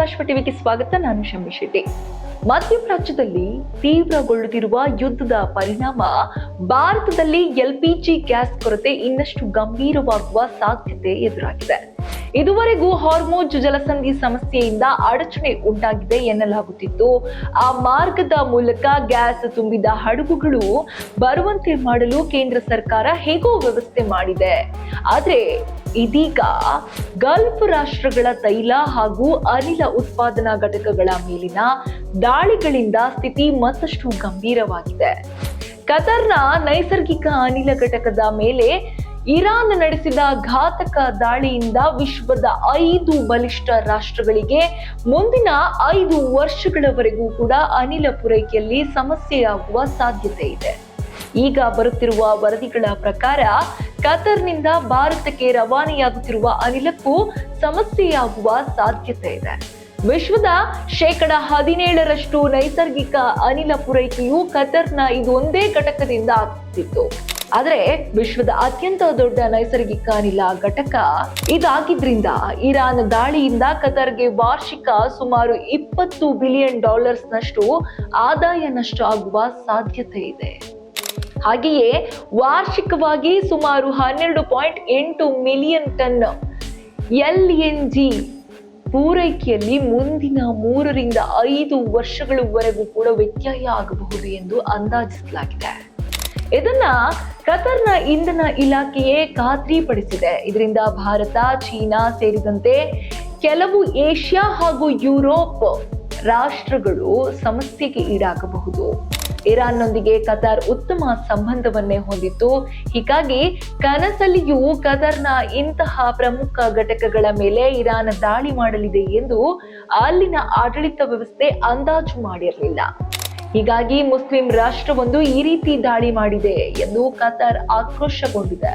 ಆಕಾಶವಾಣಿ ಟಿವಿಗೆ ಸ್ವಾಗತ. ನಾನು ಶಮ್ಮಿ ಶೆಟ್ಟಿ. ಮಧ್ಯಪ್ರಾಚ್ಯದಲ್ಲಿ ತೀವ್ರಗೊಳ್ಳುತ್ತಿರುವ ಯುದ್ಧದ ಪರಿಣಾಮ ಭಾರತದಲ್ಲಿ ಎಲ್ಪಿಜಿ ಗ್ಯಾಸ್ ಕೊರತೆ ಇನ್ನಷ್ಟು ಗಂಭೀರವಾಗುವ ಸಾಧ್ಯತೆ ಎದುರಾಗಿದೆ. ಇದುವರೆಗೂ ಹಾರ್ಮುಜ್ ಜಲಸಂಧಿ ಸಮಸ್ಯೆಯಿಂದ ಅಡಚಣೆ ಉಂಟಾಗಿದೆ ಎನ್ನಲಾಗುತ್ತಿತ್ತು. ಆ ಮಾರ್ಗದ ಮೂಲಕ ಗ್ಯಾಸ್ ತುಂಬಿದ ಹಡಗುಗಳು ಬರುವಂತೆ ಮಾಡಲು ಕೇಂದ್ರ ಸರ್ಕಾರ ಹೇಗೋ ವ್ಯವಸ್ಥೆ ಮಾಡಿದೆ. ಆದ್ರೆ ಇದೀಗ ಗಲ್ಫ್ ರಾಷ್ಟ್ರಗಳ ತೈಲ ಹಾಗೂ ಅನಿಲ ಉತ್ಪಾದನಾ ಘಟಕಗಳ ಮೇಲಿನ ದಾಳಿಗಳಿಂದ ಸ್ಥಿತಿ ಮತ್ತಷ್ಟು ಗಂಭೀರವಾಗಿದೆ. ಕತಾರ್ನ ನೈಸರ್ಗಿಕ ಅನಿಲ ಘಟಕದ ಮೇಲೆ ಇರಾನ್ ನಡೆಸಿದ ಘಾತಕ ದಾಳಿಯಿಂದ ವಿಶ್ವದ 5 ಬಲಿಷ್ಠ ರಾಷ್ಟ್ರಗಳಿಗೆ ಮುಂದಿನ 5 ವರ್ಷಗಳವರೆಗೂ ಕೂಡ ಅನಿಲ ಪೂರೈಕೆಯಲ್ಲಿ ಸಮಸ್ಯೆಯಾಗುವ ಸಾಧ್ಯತೆ ಇದೆ. ಈಗ ಬರುತ್ತಿರುವ ವರದಿಗಳ ಪ್ರಕಾರ ಕತಾರ್ನಿಂದ ಭಾರತಕ್ಕೆ ರವಾನೆಯಾಗುತ್ತಿರುವ ಅನಿಲಕ್ಕೂ ಸಮಸ್ಯೆಯಾಗುವ ಸಾಧ್ಯತೆ ಇದೆ. ವಿಶ್ವದ 17% ನೈಸರ್ಗಿಕ ಅನಿಲ ಪೂರೈಕೆಯು ಕತಾರ್ನ ಇದೊಂದೇ ಘಟಕದಿಂದ ಆಗ್ತಿತ್ತು. ಆದ್ರೆ ವಿಶ್ವದ ಅತ್ಯಂತ ದೊಡ್ಡ ನೈಸರ್ಗಿಕ ಅನಿಲ ಘಟಕ ಇದಾಗಿದ್ರಿಂದ ಇರಾನ್ ದಾಳಿಯಿಂದ ಕತಾರ್ಗೆ ವಾರ್ಷಿಕ ಸುಮಾರು $20 ಬಿಲಿಯನ್ ನಷ್ಟು ಆದಾಯ ನಷ್ಟ ಆಗುವ ಸಾಧ್ಯತೆ ಇದೆ. ಹಾಗೆಯೇ ವಾರ್ಷಿಕವಾಗಿ ಸುಮಾರು 12.8 ಮಿಲಿಯನ್ ಟನ್ LNG ಪೂರೈಕೆಯಲ್ಲಿ ಮುಂದಿನ 3 ರಿಂದ 5 ವರ್ಷಗಳವರೆಗೂ ಕೂಡ ವ್ಯತ್ಯಯ ಆಗಬಹುದು ಎಂದು ಅಂದಾಜಿಸಲಾಗಿದೆ. ಇದನ್ನ ಕತಾರ್ನ ಇಂಧನ ಇಲಾಖೆಯೇ ಖಾತ್ರಿಪಡಿಸಿದೆ. ಇದರಿಂದ ಭಾರತ, ಚೀನಾ ಸೇರಿದಂತೆ ಕೆಲವು ಏಷ್ಯಾ ಹಾಗೂ ಯುರೋಪ್ ರಾಷ್ಟ್ರಗಳು ಸಮಸ್ಯೆಗೆ ಈಡಾಗಬಹುದು. ಇರಾನ್ನೊಂದಿಗೆ ಕತಾರ್ ಉತ್ತಮ ಸಂಬಂಧವನ್ನೇ ಹೊಂದಿತ್ತು. ಹೀಗಾಗಿ ಕನಸಲ್ಲಿಯೂ ಕತಾರ್ನ ಇಂತಹ ಪ್ರಮುಖ ಘಟಕಗಳ ಮೇಲೆ ಇರಾನ್ ದಾಳಿ ಮಾಡಲಿದೆ ಎಂದು ಅಲ್ಲಿನ ಆಡಳಿತ ವ್ಯವಸ್ಥೆ ಅಂದಾಜು ಮಾಡಿರಲಿಲ್ಲ. ಹೀಗಾಗಿ ಮುಸ್ಲಿಂ ರಾಷ್ಟ್ರವೊಂದು ಈ ರೀತಿ ದಾಳಿ ಮಾಡಿದೆ ಎಂದು ಕತಾರ್ ಆಕ್ರೋಶಗೊಂಡಿದೆ.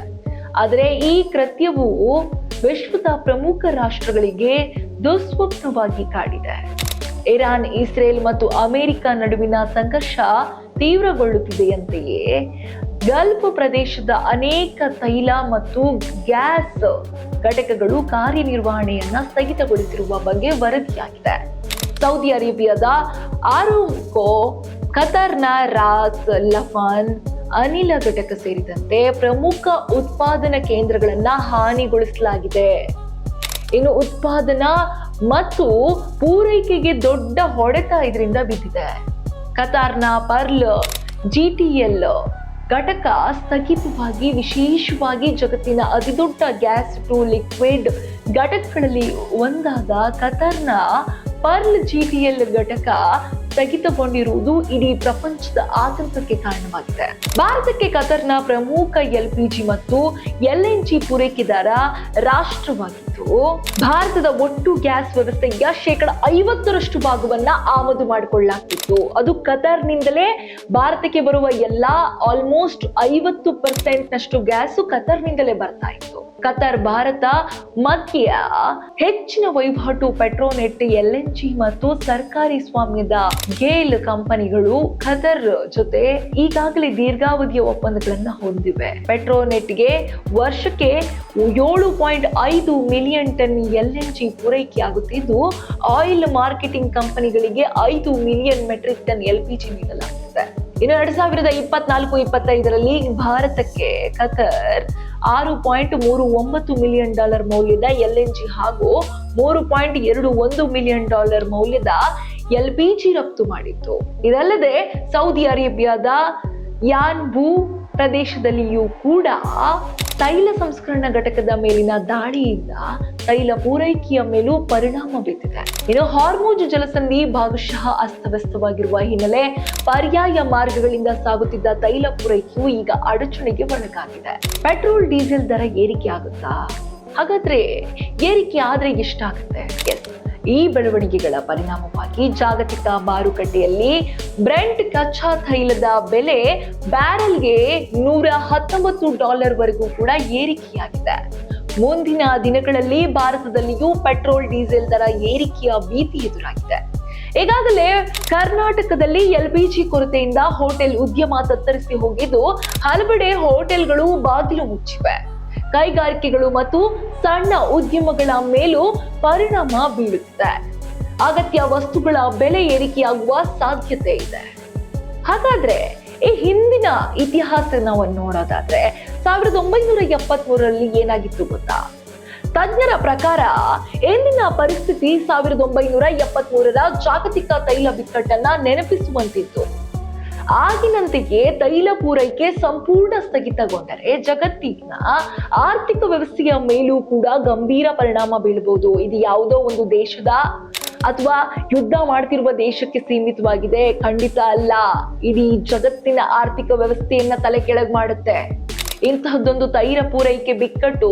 ಆದರೆ ಈ ಕೃತ್ಯವು ವಿಶ್ವದ ಪ್ರಮುಖ ರಾಷ್ಟ್ರಗಳಿಗೆ ದುಸ್ವಪ್ನವಾಗಿ ಕಾಡಿದೆ. ಇರಾನ್, ಇಸ್ರೇಲ್ ಮತ್ತು ಅಮೆರಿಕ ನಡುವಿನ ಸಂಘರ್ಷ ತೀವ್ರಗೊಳ್ಳುತ್ತಿದೆಯಂತೆಯೇ ಗಲ್ಫ್ ಪ್ರದೇಶದ ಅನೇಕ ತೈಲ ಮತ್ತು ಗ್ಯಾಸ್ ಘಟಕಗಳು ಕಾರ್ಯನಿರ್ವಹಣೆಯನ್ನ ಸ್ಥಗಿತಗೊಳಿಸಿರುವ ಬಗ್ಗೆ ವರದಿಯಾಗಿದೆ. ಸೌದಿ ಅರೇಬಿಯಾದ ಆರಾಮ್ಕೋ, ಕತಾರ್ನ ರಾಸ್ ಲಫಾನ್ ಅನಿಲ ಘಟಕ ಸೇರಿದಂತೆ ಪ್ರಮುಖ ಉತ್ಪಾದನಾ ಕೇಂದ್ರಗಳನ್ನ ಹಾನಿಗೊಳಿಸಲಾಗಿದೆ. ಇನ್ನು ಉತ್ಪಾದನಾ ಮತ್ತು ಪೂರೈಕೆಗೆ ದೊಡ್ಡ ಹೊಡೆತ ಇದರಿಂದ ಬಿದ್ದಿದೆ. ಕತಾರ್ನ ಪರ್ಲ್ GTL ಘಟಕ ಸ್ಥಗಿತವಾಗಿ ವಿಶೇಷವಾಗಿ ಜಗತ್ತಿನ ಅತಿದೊಡ್ಡ ಗ್ಯಾಸ್ ಟು ಲಿಕ್ವಿಡ್ ಘಟಕಗಳಲ್ಲಿ ಒಂದಾದ ಕತಾರ್ನ ಪರ್ಲ್ GTL ಘಟಕ ಸ್ಥಗಿತಗೊಂಡಿರುವುದು ಇಡೀ ಪ್ರಪಂಚದ ಆತಂಕಕ್ಕೆ ಕಾರಣವಾಗಿದೆ. ಭಾರತಕ್ಕೆ ಕತಾರ್ನ ಪ್ರಮುಖ LPG ಮತ್ತು LNG ಪೂರೈಕೆದಾರ ರಾಷ್ಟ್ರವಾಗಿದ್ದು ಭಾರತದ ಒಟ್ಟು ಗ್ಯಾಸ್ ವ್ಯವಸ್ಥೆಯ 50% ಭಾಗವನ್ನ ಆಮದು ಮಾಡಿಕೊಳ್ಳಲಾಗ್ತಿತ್ತು. ಅದು ಕತಾರ್ನಿಂದಲೇ ಭಾರತಕ್ಕೆ ಬರುವ ಎಲ್ಲಾ ಆಲ್ಮೋಸ್ಟ್ 50% ನಷ್ಟು ಗ್ಯಾಸ್ ಕತಾರ್ನಿಂದಲೇ ಬರ್ತಾ ಇತ್ತು. ಕತಾರ್ ಭಾರತ ಮಧ್ಯ ಹೆಚ್ಚಿನ ವಹಿವಾಟು ಪೆಟ್ರೋನೆಟ್, LNG ಮತ್ತು ಸರ್ಕಾರಿ ಸ್ವಾಮ್ಯದ ಗೇಲ್ ಕಂಪನಿಗಳು ಕತಾರ್ ಜೊತೆ ಈಗಾಗಲೇ ದೀರ್ಘಾವಧಿಯ ಒಪ್ಪಂದಗಳನ್ನ ಹೊಂದಿವೆ. ಪೆಟ್ರೋನೆಟ್ಗೆ ವರ್ಷಕ್ಕೆ 7.5 ಮಿಲಿಯನ್ ಟನ್ LNG ಪೂರೈಕೆ ಆಗುತ್ತಿದ್ದು, ಆಯಿಲ್ ಮಾರ್ಕೆಟಿಂಗ್ ಕಂಪನಿಗಳಿಗೆ 5 ಮಿಲಿಯನ್ ಮೆಟ್ರಿಕ್ ಟನ್ LPG ನೀಡಲಾಗುತ್ತದೆ. ಇನ್ನು 2024-25ರಲ್ಲಿ ಭಾರತಕ್ಕೆ ಕತಾರ್ $6.39 ಮಿಲಿಯನ್ ಮೌಲ್ಯದ LNG ಹಾಗೂ $3.21 ಮಿಲಿಯನ್ ಮೌಲ್ಯದ LPG ರಫ್ತು ಮಾಡಿತ್ತು. ಇದಲ್ಲದೆ ಸೌದಿ ಅರೇಬಿಯಾದ ಯಾನ್ಬು ಪ್ರದೇಶದಲ್ಲಿಯೂ ಕೂಡ ತೈಲ ಸಂಸ್ಕರಣಾ ಘಟಕದ ಮೇಲಿನ ದಾಳಿಯಿಂದ ತೈಲ ಪೂರೈಕೆಯ ಮೇಲೂ ಪರಿಣಾಮ ಬೀರಿದೆ. ಇನ್ನು ಹಾರ್ಮುಜ್ ಜಲಸಂಧಿ ಭಾಗಶಃ ಅಸ್ತವ್ಯಸ್ತವಾಗಿರುವ ಹಿನ್ನೆಲೆ ಪರ್ಯಾಯ ಮಾರ್ಗಗಳಿಂದ ಸಾಗುತ್ತಿದ್ದ ತೈಲ ಪೂರೈಕೆಯು ಈಗ ಅಡಚಣೆಗೆ ಒಳಗಾಗಿದೆ. ಪೆಟ್ರೋಲ್, ಡೀಸೆಲ್ ದರ ಏರಿಕೆ ಆಗುತ್ತಾ? ಹಾಗಾದ್ರೆ ಏರಿಕೆ ಆದ್ರೆ ಎಷ್ಟಾಗುತ್ತೆ? ಈ ಬೆಳವಣಿಗೆಗಳ ಪರಿಣಾಮವಾಗಿ ಜಾಗತಿಕ ಮಾರುಕಟ್ಟೆಯಲ್ಲಿ ಬ್ರೆಂಟ್ ಕಚ್ಚಾ ತೈಲದ ಬೆಲೆ ಬ್ಯಾರೆಲ್ಗೆ $119 ವರೆಗೂ ಕೂಡ ಏರಿಕೆಯಾಗಿದೆ. ಮುಂದಿನ ದಿನಗಳಲ್ಲಿ ಭಾರತದಲ್ಲಿಯೂ ಪೆಟ್ರೋಲ್, ಡೀಸೆಲ್ ದರ ಏರಿಕೆಯ ಭೀತಿ ಎದುರಾಗಿದೆ. ಈಗಾಗಲೇ ಕರ್ನಾಟಕದಲ್ಲಿ LPG ಕೊರತೆಯಿಂದ ಹೋಟೆಲ್ ಉದ್ಯಮ ತತ್ತರಿಸಿ ಹೋಗಿದ್ದು, ಹಲವೆಡೆ ಹೋಟೆಲ್ಗಳು ಬಾಗಿಲು ಮುಚ್ಚಿವೆ. ಕೈಗಾರಿಕೆಗಳು ಮತ್ತು ಸಣ್ಣ ಉದ್ಯಮಗಳ ಮೇಲೂ ಪರಿಣಾಮ ಬೀಳುತ್ತಿದೆ. ಅಗತ್ಯ ವಸ್ತುಗಳ ಬೆಲೆ ಏರಿಕೆಯಾಗುವ ಸಾಧ್ಯತೆ ಇದೆ. ಹಾಗಾದ್ರೆ ಈ ಹಿಂದಿನ ಇತಿಹಾಸ ನಾವು ನೋಡೋದಾದ್ರೆ 1973ರಲ್ಲಿ ಏನಾಗಿತ್ತು ಗೊತ್ತಾ? ತಜ್ಞರ ಪ್ರಕಾರ ಇಂದಿನ ಪರಿಸ್ಥಿತಿ 1973ರ ಜಾಗತಿಕ ತೈಲ ಬಿಕ್ಕಟ್ಟನ್ನ ನೆನಪಿಸುವಂತಿತ್ತು. ಆಗಿನಂತೆಯೇ ತೈಲ ಪೂರೈಕೆ ಸಂಪೂರ್ಣ ಸ್ಥಗಿತಗೊಂಡರೆ ಜಗತ್ತಿನ ಆರ್ಥಿಕ ವ್ಯವಸ್ಥೆಯ ಮೇಲೂ ಕೂಡ ಗಂಭೀರ ಪರಿಣಾಮ ಬೀಳಬಹುದು. ಇದು ಯಾವುದೋ ಒಂದು ದೇಶದ ಅಥವಾ ಯುದ್ಧ ಮಾಡ್ತಿರುವ ದೇಶಕ್ಕೆ ಸೀಮಿತವಾಗಿದೆ, ಖಂಡಿತ ಅಲ್ಲ. ಇಡೀ ಜಗತ್ತಿನ ಆರ್ಥಿಕ ವ್ಯವಸ್ಥೆಯನ್ನ ತಲೆ ಕೆಳಗೆ ಮಾಡುತ್ತೆ. ಇಂತಹದ್ದೊಂದು ತೈಲ ಪೂರೈಕೆ ಬಿಕ್ಕಟ್ಟು,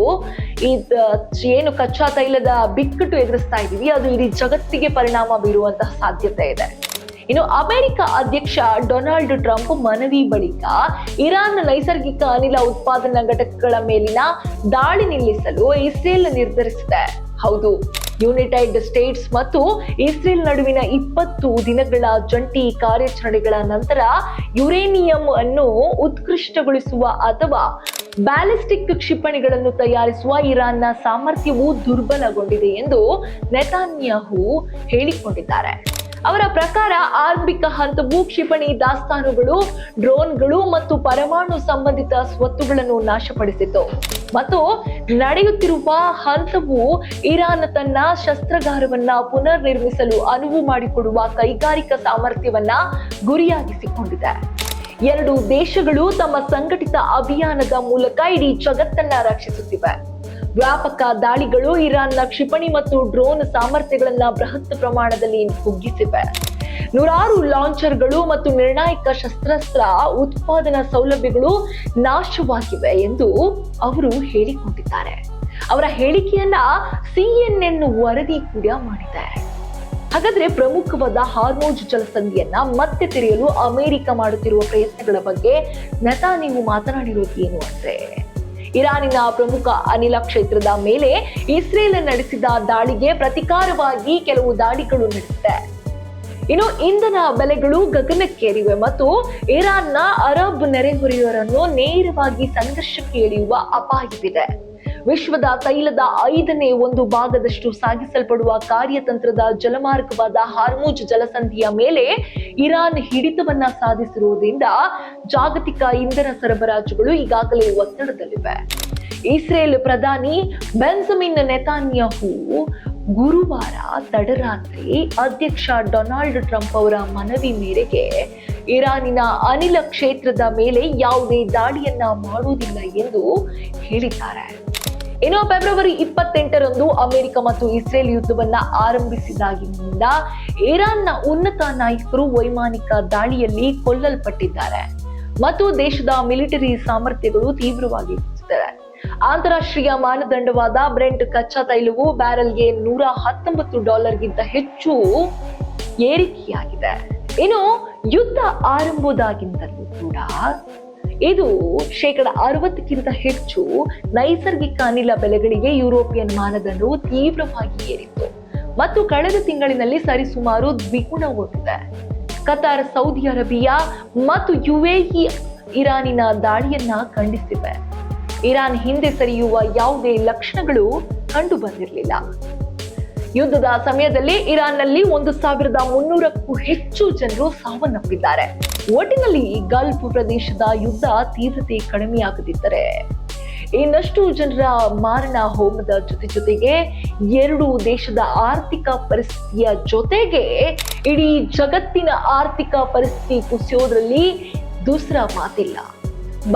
ಏನು ಕಚ್ಚಾ ತೈಲದ ಬಿಕ್ಕಟ್ಟು ಎದುರಿಸ್ತಾ ಇದೀವಿ, ಅದು ಇಡೀ ಜಗತ್ತಿಗೆ ಪರಿಣಾಮ ಬೀರುವಂತಹ ಸಾಧ್ಯತೆ ಇದೆ. ಇನ್ನು ಅಮೆರಿಕ ಅಧ್ಯಕ್ಷ ಡೊನಾಲ್ಡ್ ಟ್ರಂಪ್ ಮನವಿ ಬಳಿಕ ಇರಾನ್ ನೈಸರ್ಗಿಕ ಅನಿಲ ಉತ್ಪಾದನಾ ಘಟಕಗಳ ಮೇಲಿನ ದಾಳಿ ನಿಲ್ಲಿಸಲು ಇಸ್ರೇಲ್ ನಿರ್ಧರಿಸಿದೆ. ಹೌದು, ಯುನೈಟೆಡ್ ಸ್ಟೇಟ್ಸ್ ಮತ್ತು ಇಸ್ರೇಲ್ ನಡುವಿನ 20 ದಿನಗಳ ಜಂಟಿ ಕಾರ್ಯಾಚರಣೆಗಳ ನಂತರ ಯುರೇನಿಯಂ ಅನ್ನು ಉತ್ಕೃಷ್ಟಗೊಳಿಸುವ ಅಥವಾ ಬ್ಯಾಲಿಸ್ಟಿಕ್ ಕ್ಷಿಪಣಿಗಳನ್ನು ತಯಾರಿಸುವ ಇರಾನ್ನ ಸಾಮರ್ಥ್ಯವು ದುರ್ಬಲಗೊಂಡಿದೆ ಎಂದು ನೆತಾನ್ಯಾಹು ಹೇಳಿಕೊಂಡಿದ್ದಾರೆ. ಅವರ ಪ್ರಕಾರ ಆರಂಭಿಕ ಹಂತವು ಕ್ಷಿಪಣಿ ದಾಸ್ತಾನುಗಳು, ಡ್ರೋನ್ಗಳು ಮತ್ತು ಪರಮಾಣು ಸಂಬಂಧಿತ ಸ್ವತ್ತುಗಳನ್ನು ನಾಶಪಡಿಸಿತು ಮತ್ತು ನಡೆಯುತ್ತಿರುವ ಹಂತವು ಇರಾನ್ ತನ್ನ ಶಸ್ತ್ರಾಗಾರವನ್ನ ಪುನರ್ ನಿರ್ಮಿಸಲು ಅನುವು ಮಾಡಿಕೊಡುವ ಕೈಗಾರಿಕಾ ಸಾಮರ್ಥ್ಯವನ್ನ ಗುರಿಯಾಗಿಸಿಕೊಂಡಿದೆ. ಎರಡು ದೇಶಗಳು ತಮ್ಮ ಸಂಘಟಿತ ಅಭಿಯಾನದ ಮೂಲಕ ಇಡೀ ಜಗತ್ತನ್ನ ರಕ್ಷಿಸುತ್ತಿವೆ. ವ್ಯಾಪಕ ದಾಳಿಗಳು ಇರಾನ್ನ ಕ್ಷಿಪಣಿ ಮತ್ತು ಡ್ರೋನ್ ಸಾಮರ್ಥ್ಯಗಳನ್ನ ಬೃಹತ್ ಪ್ರಮಾಣದಲ್ಲಿ ಕುಗ್ಗಿಸಿವೆ. ನೂರಾರು ಲಾಂಚರ್ಗಳು ಮತ್ತು ನಿರ್ಣಾಯಕ ಶಸ್ತ್ರಾಸ್ತ್ರ ಉತ್ಪಾದನಾ ಸೌಲಭ್ಯಗಳು ನಾಶವಾಗಿವೆ ಎಂದು ಅವರು ಹೇಳಿಕೊಂಡಿದ್ದಾರೆ. ಅವರ ಹೇಳಿಕೆಯನ್ನ CNN ವರದಿ ಕೂಡ ಮಾಡಿದೆ. ಹಾಗಾದ್ರೆ ಪ್ರಮುಖವಾದ ಹಾರ್ಮೋಜ್ ಜಲಸಂಧಿಯನ್ನ ಮತ್ತೆ ತೆರೆಯಲು ಅಮೆರಿಕ ಮಾಡುತ್ತಿರುವ ಪ್ರಯತ್ನಗಳ ಬಗ್ಗೆ ನೆತಾನ್ಯಾಹು ಮಾತನಾಡಿರೋದು ಏನು ಅಂದ್ರೆ, ಇರಾನಿನ ಪ್ರಮುಖ ಅನಿಲ ಕ್ಷೇತ್ರದ ಮೇಲೆ ಇಸ್ರೇಲ್ ನಡೆಸಿದ ದಾಳಿಗೆ ಪ್ರತಿಕಾರವಾಗಿ ಕೆಲವು ದಾಳಿಗಳು ನಡೆದಿದೆ. ಇನ್ನು ಇಂಧನ ಬೆಲೆಗಳು ಗಗನಕ್ಕೇರಿವೆ ಮತ್ತು ಇರಾನ್ನ ಅರಬ್ ನೆರೆಹೊರೆಯವರನ್ನು ನೇರವಾಗಿ ಸಂಘರ್ಷಕ್ಕೆ ಎಳೆಯುವ ಅಪಾಯವಿದೆ. ವಿಶ್ವದ ತೈಲದ 5ನೇ 1 ಭಾಗದಷ್ಟು ಸಾಗಿಸಲ್ಪಡುವ ಕಾರ್ಯತಂತ್ರದ ಜಲಮಾರ್ಗವಾದ ಹಾರ್ಮುಜ್ ಜಲಸಂಧಿಯ ಮೇಲೆ ಇರಾನ್ ಹಿಡಿತವನ್ನ ಸಾಧಿಸಿರುವುದರಿಂದ ಜಾಗತಿಕ ಇಂಧನ ಸರಬರಾಜುಗಳು ಈಗಾಗಲೇ ಒತ್ತಡದಲ್ಲಿವೆ. ಇಸ್ರೇಲ್ ಪ್ರಧಾನಿ ಬೆಂಜಮಿನ್ ನೆತಾನ್ಯಾಹು ಗುರುವಾರ ತಡರಾತ್ರಿ ಅಧ್ಯಕ್ಷ ಡೊನಾಲ್ಡ್ ಟ್ರಂಪ್ ಅವರ ಮನವಿ ಮೇರೆಗೆ ಇರಾನಿನ ಅನಿಲ ಕ್ಷೇತ್ರದ ಮೇಲೆ ಯಾವುದೇ ದಾಳಿಯನ್ನ ಮಾಡುವುದಿಲ್ಲ ಎಂದು ಹೇಳಿದ್ದಾರೆ. ಇನ್ನು ಫೆಬ್ರವರಿ 28ರಂದು ಅಮೆರಿಕ ಮತ್ತು ಇಸ್ರೇಲ್ ಯುದ್ಧವನ್ನ ಆರಂಭಿಸಿದಾಗಿನಿಂದ ಇರಾನ್ನ ಉನ್ನತ ನಾಯಕರು ವೈಮಾನಿಕ ದಾಳಿಯಲ್ಲಿ ಕೊಲ್ಲಲ್ಪಟ್ಟಿದ್ದಾರೆ ಮತ್ತು ದೇಶದ ಮಿಲಿಟರಿ ಸಾಮರ್ಥ್ಯಗಳು ತೀವ್ರವಾಗಿ ಕುಸಿದಿವೆ. ಅಂತಾರಾಷ್ಟ್ರೀಯ ಮಾನದಂಡವಾದ ಬ್ರೆಂಟ್ ಕಚ್ಚಾ ತೈಲವು ಬ್ಯಾರೆಲ್ಗೆ $119ಗಿಂತ ಹೆಚ್ಚು ಏರಿಕೆಯಾಗಿದೆ. ಇನ್ನು ಯುದ್ಧ ಆರಂಭದಾಗಿಂದಲೂ ಕೂಡ ಇದು 60%ಕ್ಕಿಂತ ಹೆಚ್ಚು ನೈಸರ್ಗಿಕ ಅನಿಲ ಬೆಲೆಗಳಿಗೆ ಯುರೋಪಿಯನ್ ಮಾನದಂಡವು ತೀವ್ರವಾಗಿ ಏರಿತ್ತು ಮತ್ತು ಕಳೆದ ತಿಂಗಳಿನಲ್ಲಿ ಸರಿಸುಮಾರು ದ್ವಿಗುಣಗೊಂಡಿದೆ. ಕತಾರ್, ಸೌದಿ ಅರೇಬಿಯಾ ಮತ್ತು UAE ಇರಾನಿನ ದಾಳಿಯನ್ನ ಖಂಡಿಸಿವೆ. ಇರಾನ್ ಹಿಂದೆ ಸರಿಯುವ ಯಾವುದೇ ಲಕ್ಷಣಗಳು ಕಂಡು ಬಂದಿರಲಿಲ್ಲ. ಯುದ್ಧದ ಸಮಯದಲ್ಲಿ ಇರಾನ್ನಲ್ಲಿ 1300ಕ್ಕೂ ಹೆಚ್ಚು ಜನರು ಸಾವನ್ನಪ್ಪಿದ್ದಾರೆ. ಒಟ್ಟಿನಲ್ಲಿ ಗಲ್ಫ್ ಪ್ರದೇಶದ ಯುದ್ಧ ತೀವ್ರತೆ ಕಡಿಮೆಯಾಗದಿದ್ದರೆ ಇನ್ನಷ್ಟು ಜನರ ಮಾರಣ ಹೋಮದ ಜೊತೆಗೆ ಎರಡು ದೇಶದ ಆರ್ಥಿಕ ಪರಿಸ್ಥಿತಿಯ ಜೊತೆಗೆ ಇಡೀ ಜಗತ್ತಿನ ಆರ್ಥಿಕ ಪರಿಸ್ಥಿತಿ ಕುಸಿಯೋದ್ರಲ್ಲಿ ದೂಸರ ಮಾತಿಲ್ಲ.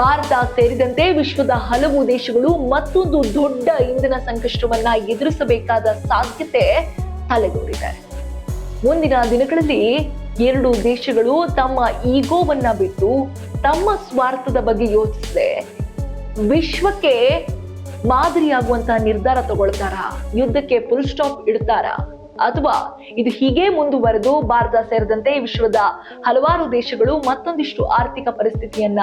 ಭಾರತ ಸೇರಿದಂತೆ ವಿಶ್ವದ ಹಲವು ದೇಶಗಳು ಮತ್ತೊಂದು ದೊಡ್ಡ ಇಂಧನ ಸಂಕಷ್ಟವನ್ನ ಎದುರಿಸಬೇಕಾದ ಸಾಧ್ಯತೆ ತಲೆದೋರಿದೆ. ಮುಂದಿನ ದಿನಗಳಲ್ಲಿ ಎರಡು ದೇಶಗಳು ತಮ್ಮ ಈಗೋವನ್ನ ಬಿಟ್ಟು ತಮ್ಮ ಸ್ವಾರ್ಥದ ಬಗ್ಗೆ ಯೋಚಿಸದೆ ವಿಶ್ವಕ್ಕೆ ಮಾದರಿಯಾಗುವಂತಹ ನಿರ್ಧಾರ ತಗೊಳ್ತಾರ, ಯುದ್ಧಕ್ಕೆ ಫುಲ್ ಸ್ಟಾಪ್ ಇಡ್ತಾರ, ಅಥವಾ ಇದು ಹೀಗೆ ಮುಂದುವರೆದು ಭಾರತ ಸೇರಿದಂತೆ ವಿಶ್ವದ ಹಲವಾರು ದೇಶಗಳು ಮತ್ತೊಂದಿಷ್ಟು ಆರ್ಥಿಕ ಪರಿಸ್ಥಿತಿಯನ್ನ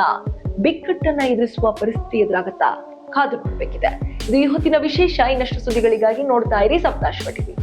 ಬಿಕ್ಕಟ್ಟನ್ನ ಎದುರಿಸುವ ಪರಿಸ್ಥಿತಿ ಎದುರಾಗತ್ತಾ? ಕಾದು ನೋಡ್ಬೇಕಿದೆ. ಇದು ಈ ಹೊತ್ತಿನ ವಿಶೇಷ. ಇನ್ನಷ್ಟು ಸುದ್ದಿಗಳಿಗಾಗಿ ನೋಡ್ತಾ ಇರಿ ಸಪ್ತಾಶ್ವ ಟಿವಿ.